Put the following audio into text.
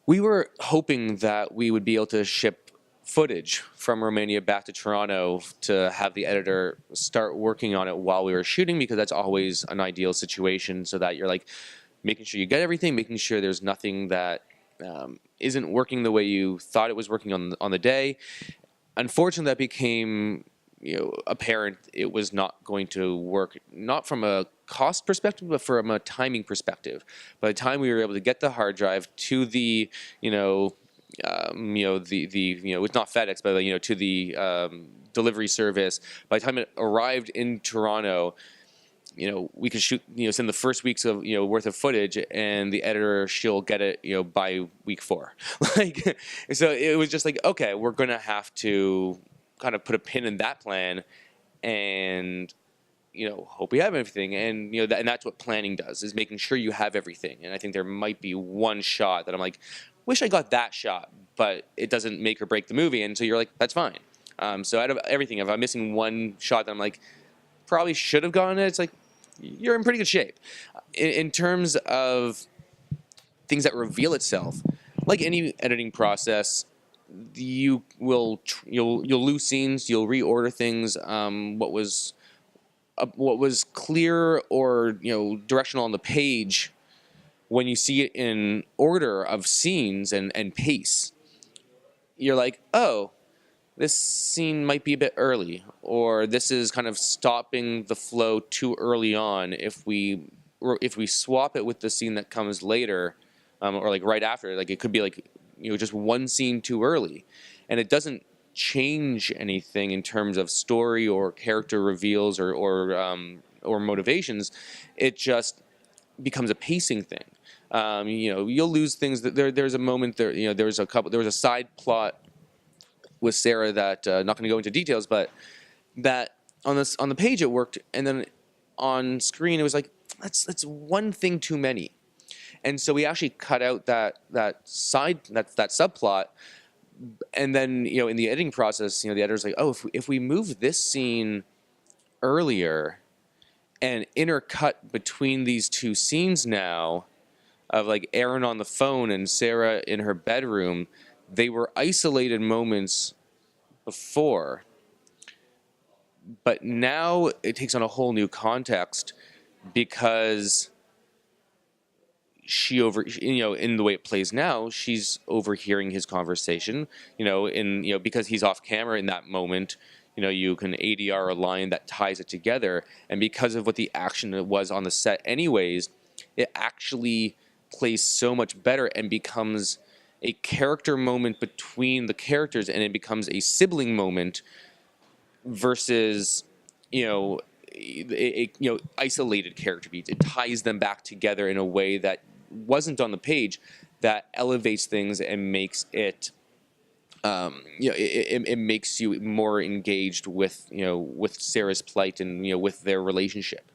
We were hoping that we would be able to ship footage from Romania back to Toronto to have the editor start working on it while we were shooting, because that's always an ideal situation, so that you're like making sure you get everything, making sure there's nothing that isn't working the way you thought it was working on the day. Unfortunately, that became apparent it was not going to work, not from a cost perspective, but from a timing perspective. By the time we were able to get the hard drive to the, it's not FedEx, but to the delivery service. By the time it arrived in Toronto, we could send the first week's of worth of footage, and the editor, she'll get it by week 4. Like, so it was just like, okay, we're gonna have to kind of put a pin in that plan, and hope we have everything. And and that's what planning does, is making sure you have everything. And I think there might be one shot that I'm like, wish I got that shot, but it doesn't make or break the movie, and so you're like, that's fine. So out of everything, if I'm missing one shot that I'm like, probably should have gotten it, it's like, you're in pretty good shape. In terms of things that reveal itself, like any editing process, you'll lose scenes, you'll reorder things. What was clear or directional on the page, when you see it in order of scenes and pace, you're like, oh, this scene might be a bit early, or this is kind of stopping the flow too early on. If we swap it with the scene that comes later, or like right after, like it could be like just one scene too early, and it doesn't change anything in terms of story or character reveals or motivations. It just becomes a pacing thing. You'll lose things. There's a moment there. There was a side plot with Sarah that not going to go into details, but that on the page it worked, and then on screen it was like, that's one thing too many. And so we actually cut out that subplot, and then in the editing process, the editor's like, oh, if we move this scene earlier and intercut between these two scenes now, of like Aaron on the phone and Sarah in her bedroom, they were isolated moments before, but now it takes on a whole new context, because in the way it plays now, she's overhearing his conversation, because he's off camera in that moment. You can ADR a line that ties it together, and because of what the action was on the set anyways, it actually plays so much better and becomes a character moment between the characters, and it becomes a sibling moment versus isolated character beats. It ties them back together in a way that wasn't on the page, that elevates things and makes it it makes you more engaged with with Sarah's plight and with their relationship.